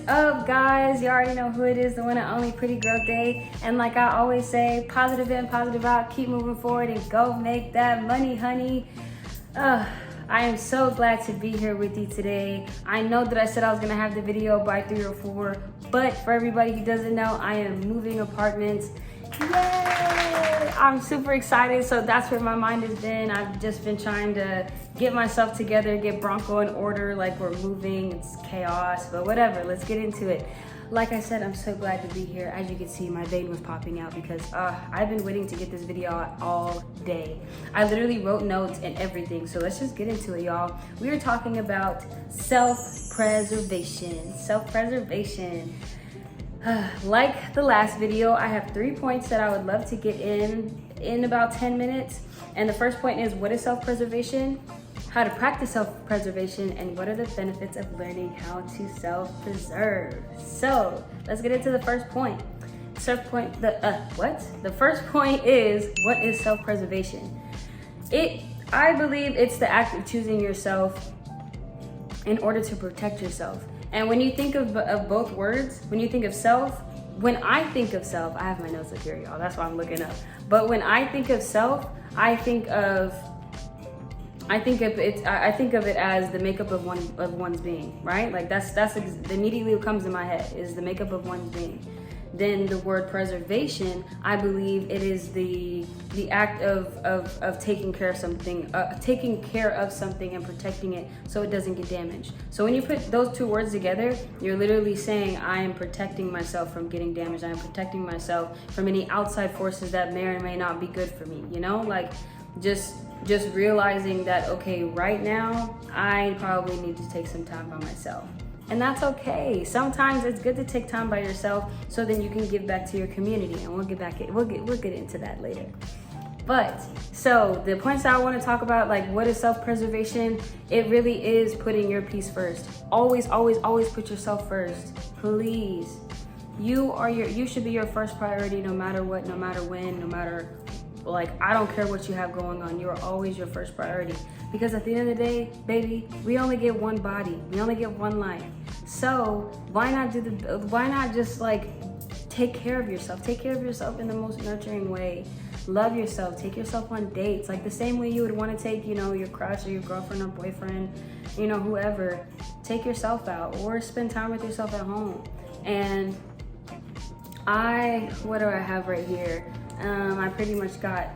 up, guys? You already know who it is, the one and only Pretty Girl Day. And like I always say, positive in, positive out, keep moving forward and go make that money, honey. I am so glad to be here with you today. I know that I said I was gonna have the video by 3 or 4, but for everybody who doesn't know, I am moving apartments. Yay! I'm super excited, so that's where my mind has been. I've just been trying to get myself together, get Bronco in order, like we're moving, it's chaos, but whatever, let's get into it. Like I said, I'm so glad to be here. As you can see, my vein was popping out because I've been waiting to get this video out all day. I literally wrote notes and everything, so let's just get into it, y'all. We are talking about self-preservation. Self-preservation. Like the last video, I have 3 points that I would love to get in about 10 minutes. And the first point is, what is self-preservation? How to practice self-preservation, and what are the benefits of learning how to self-preserve. So let's get into the first point. The first point is, what is self-preservation? I believe it's the act of choosing yourself in order to protect yourself. And when you think of both words, when you think of self, when I think of self, I have my notes up here, y'all, that's why I'm looking up. But when I think of self, I think of it as the makeup of one's being, right? Like that's immediately what comes in my head is the makeup of one's being. Then the word preservation, I believe it is the act of taking care of something, and protecting it so it doesn't get damaged. So when you put those two words together, you're literally saying, I am protecting myself from getting damaged. I am protecting myself from any outside forces that may or may not be good for me, you know? Like just realizing that, okay, right now, I probably need to take some time by myself. And that's okay. Sometimes it's good to take time by yourself so then you can give back to your community, and we'll get into that later. But so the points that I want to talk about, like what is self-preservation? It really is putting your peace first. Always, always, always put yourself first. Please. You should be your first priority no matter what, no matter when, no matter, like, I don't care what you have going on. You're always your first priority. Because at the end of the day, baby, we only get one body. We only get one life. So why not just like take care of yourself? Take care of yourself in the most nurturing way. Love yourself. Take yourself on dates. Like the same way you would want to take, your crush or your girlfriend or boyfriend, whoever. Take yourself out or spend time with yourself at home. And what do I have right here? I pretty much got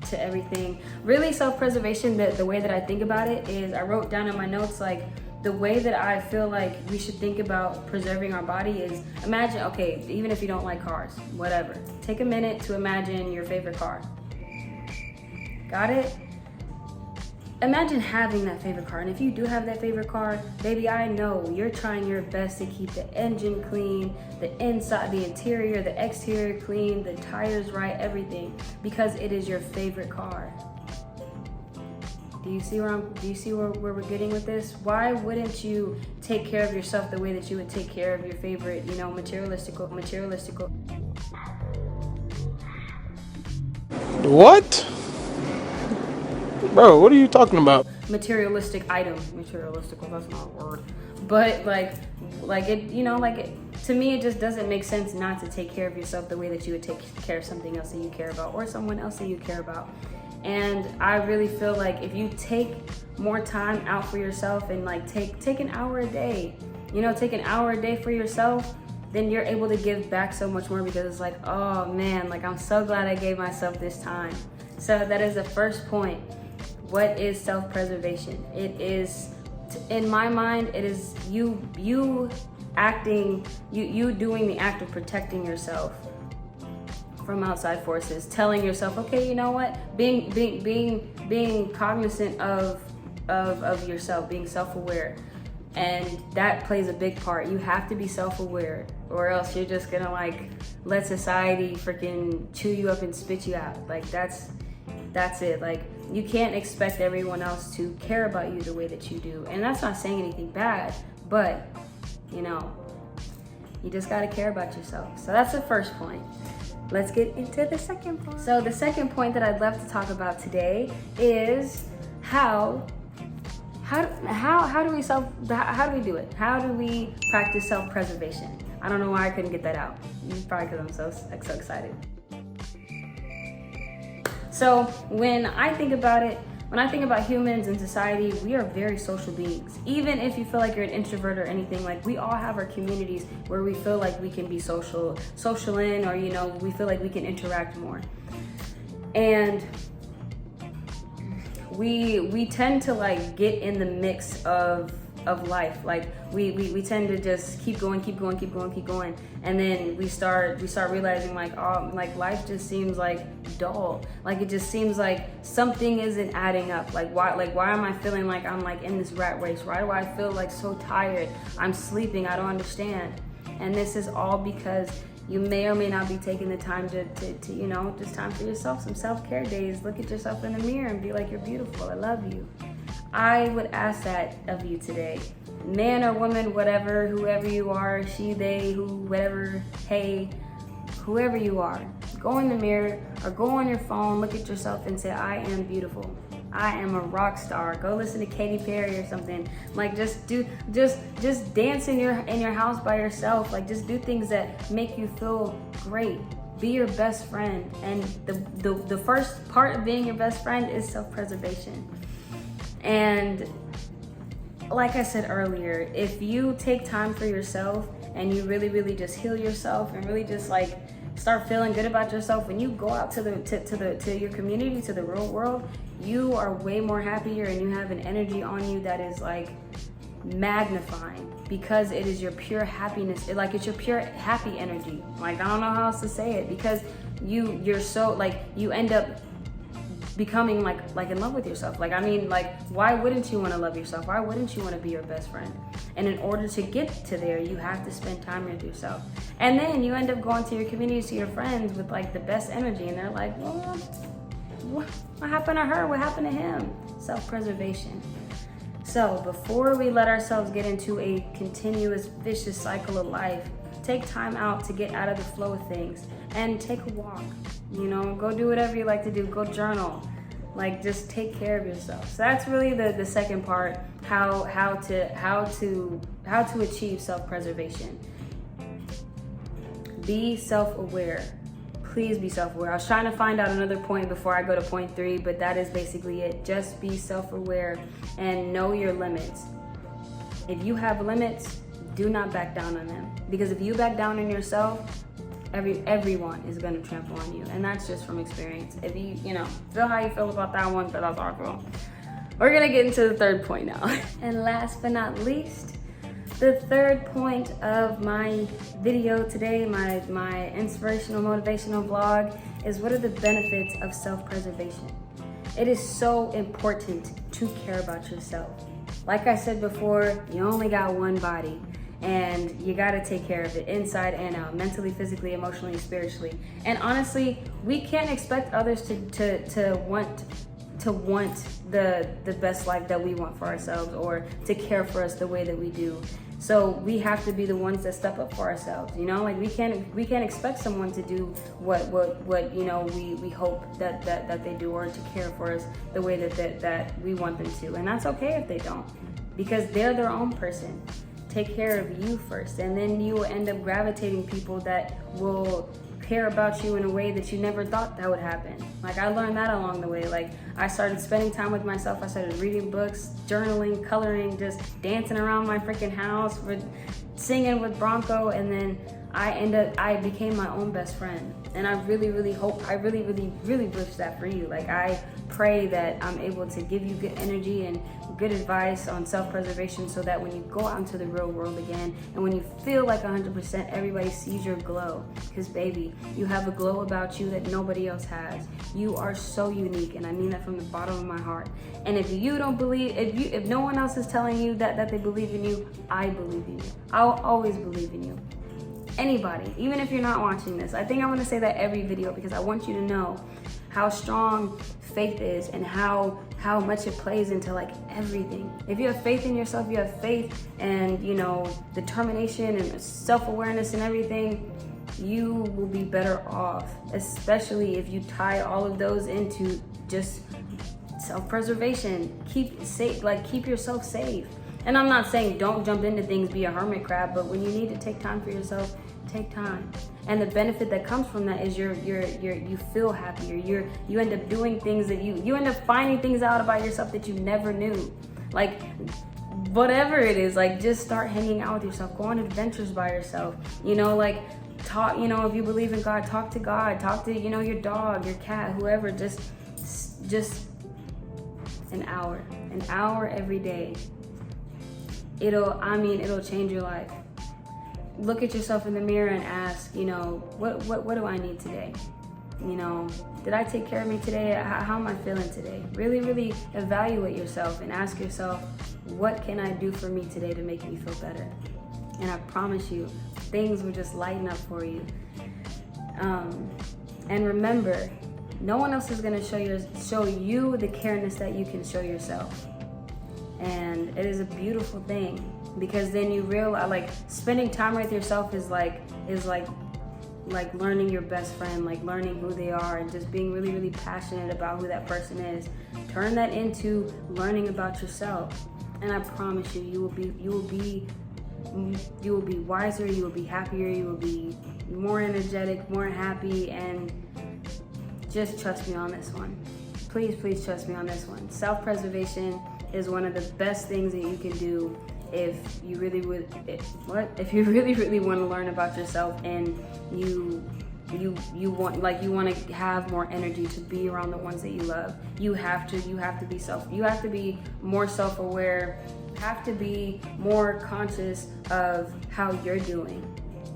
to everything. Really, self-preservation, the way that I think about it is, I wrote down in my notes, like the way that I feel like we should think about preserving our body is, imagine, okay, even if you don't like cars, whatever, take a minute to imagine your favorite car. Got it? Imagine having that favorite car, and if you do have that favorite car, baby, I know you're trying your best to keep the engine clean, the inside, the interior, the exterior clean, the tires right, everything, because it is your favorite car. Do you see where we're getting with this? Why wouldn't you take care of yourself the way that you would take care of your favorite, materialistic? What? Bro, what are you talking about? Materialistic item. Materialistic, well, that's not a word. But like it, to me, it just doesn't make sense not to take care of yourself the way that you would take care of something else that you care about or someone else that you care about. And I really feel like if you take more time out for yourself and like take an hour a day, take an hour a day for yourself, then you're able to give back so much more, because it's like, oh man, like I'm so glad I gave myself this time. So that is the first point. What is self-preservation? It is, in my mind, it is you doing the act of protecting yourself from outside forces, telling yourself, okay, you know what? Being cognizant of yourself, being self-aware. And that plays a big part. You have to be self-aware, or else you're just gonna like let society freaking chew you up and spit you out. Like that's it. Like you can't expect everyone else to care about you the way that you do. And that's not saying anything bad, but you just gotta care about yourself. So that's the first point. Let's get into the second point. So the second point that I'd love to talk about today is how how do we do it? How do we practice self-preservation? I don't know why I couldn't get that out. Probably because I'm so excited. So when I think about humans and society, we are very social beings. Even if you feel like you're an introvert or anything, like we all have our communities where we feel like we can be social in, or we feel like we can interact more. And we tend to like get in the mix of life. Like we tend to just keep going, and then we start realizing like, oh, like life just seems like dull. Like it just seems like something isn't adding up. Like why am I feeling like I'm like in this rat race? Why do I feel like so tired? I'm sleeping, I don't understand. And this is all because you may or may not be taking the time to just time for yourself, some self-care days. Look at yourself in the mirror and be like, you're beautiful, I love you. I would ask that of you today. Man or woman, whatever, whoever you are, she, they, who, whatever, hey, whoever you are, go in the mirror or go on your phone, look at yourself and say, I am beautiful. I am a rock star. Go listen to Katy Perry or something. Like just dance in your house by yourself. Like just do things that make you feel great. Be your best friend. And the first part of being your best friend is self-preservation. And like I said earlier, if you take time for yourself and you really, really just heal yourself and really just like start feeling good about yourself, when you go out to your community, to the real world, you are way more happier and you have an energy on you that is like magnifying, because it is your pure happiness. It's your pure happy energy. Like I don't know how else to say it, because you're so like you end up becoming like in love with yourself. Like I mean, like why wouldn't you want to love yourself? Why wouldn't you want to be your best friend? And in order to get to there, you have to spend time with yourself. And then you end up going to your community, to your friends with like the best energy, and they're like, well, what happened to her? What happened to him? Self-preservation. So before we let ourselves get into a continuous vicious cycle of life, take time out to get out of the flow of things and take a walk. Go do whatever you like to do. Go journal. Like just take care of yourself. So that's really the second part, how to achieve self-preservation. Be self-aware. Please be self-aware. I was trying to find out another point before I go to point 3, but that is basically it. Just be self-aware and know your limits. If you have limits, do not back down on them. Because if you back down on yourself, everyone is going to trample on you. And that's just from experience. If you feel how you feel about that one, but that's our fault. We're going to get into the third point now. And last but not least, the third point of my video today, my inspirational, motivational vlog, is what are the benefits of self-preservation? It is so important to care about yourself. Like I said before, you only got one body. And you gotta take care of it inside and out, mentally, physically, emotionally, spiritually. And honestly, we can't expect others to want the best life that we want for ourselves, or to care for us the way that we do. So we have to be the ones that step up for ourselves. Like we can't expect someone to do what we hope that they do, or to care for us the way that we want them to. And that's okay if they don't, because they're their own person. Take care of you first, and then you will end up gravitating people that will care about you in a way that you never thought that would happen. Like I learned that along the way. Like I started spending time with myself. I started reading books, journaling, coloring, just dancing around my freaking house, singing with Bronco, and then I became my own best friend. And I really, really hope, I really, really, really wish that for you. Like I pray that I'm able to give you good energy and good advice on self-preservation, so that when you go out into the real world again, and when you feel like 100%, everybody sees your glow. Because baby, you have a glow about you that nobody else has. You are so unique, and I mean that from the bottom of my heart. And if you don't believe, if no one else is telling you that they believe in you, I believe in you. I'll always believe in you. Anybody, even if you're not watching this, I think I want to say that every video, because I want you to know how strong faith is and how much it plays into like everything. If you have faith in yourself, you have faith and determination and self-awareness and everything, you will be better off, especially if you tie all of those into just Self-preservation, keep yourself safe. And I'm not saying don't jump into things, be a hermit crab, but when you need to take time for yourself, take time. And the benefit that comes from that is you feel happier. You end up doing things that you end up finding things out about yourself that you never knew. Like whatever it is, like just start hanging out with yourself, go on adventures by yourself. You know, like talk, you know, if you believe in God, talk to God, talk to, you know, your dog, your cat, whoever, just an hour every day. It'll change your life. Look at yourself in the mirror and ask, you know, what do I need today? You know, did I take care of me today? How am I feeling today? Really, really evaluate yourself and ask yourself, what can I do for me today to make me feel better? And I promise you, things will just lighten up for you. And remember, no one else is gonna show you the careness that you can show yourself. And it is a beautiful thing, because then you realize, like, spending time with yourself is like learning your best friend, like learning who they are and just being really, really passionate about who that person is. Turn that into learning about yourself. And I promise you, you will be wiser, you will be happier, you will be more energetic, more happy, and just trust me on this one. Please, please trust me on this one. Self-preservation is one of the best things that you can do if you really want to learn about yourself, and you want to have more energy to be around the ones that you love. You have to be more self-aware, have to be more conscious of how you're doing.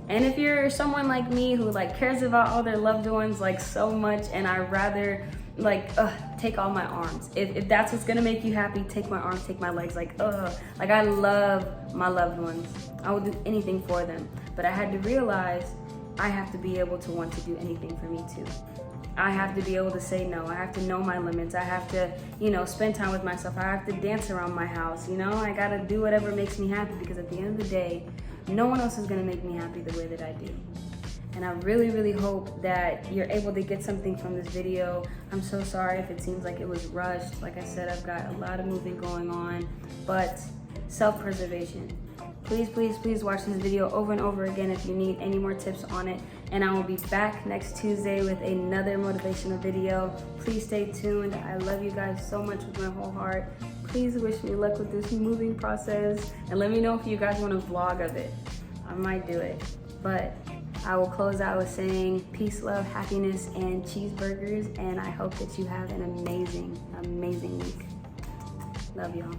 And if you're someone like me who like cares about all their loved ones like so much, and I rather take all my arms. If that's what's gonna make you happy, take my arms, take my legs. Like I love my loved ones. I will do anything for them. But I had to realize I have to be able to want to do anything for me too. I have to be able to say no. I have to know my limits. I have to, you know, spend time with myself. I have to dance around my house. You know, I gotta do whatever makes me happy, because at the end of the day, no one else is gonna make me happy the way that I do. And I really, really hope that you're able to get something from this video. I'm so sorry if it seems like it was rushed. Like I said, I've got a lot of moving going on, but self-preservation. Please, please, please watch this video over and over again if you need any more tips on it. And I will be back next Tuesday with another motivational video. Please stay tuned. I love you guys so much with my whole heart. Please wish me luck with this moving process. And let me know if you guys want a vlog of it. I might do it. But I will close out with saying peace, love, happiness, and cheeseburgers. And I hope that you have an amazing, amazing week. Love y'all.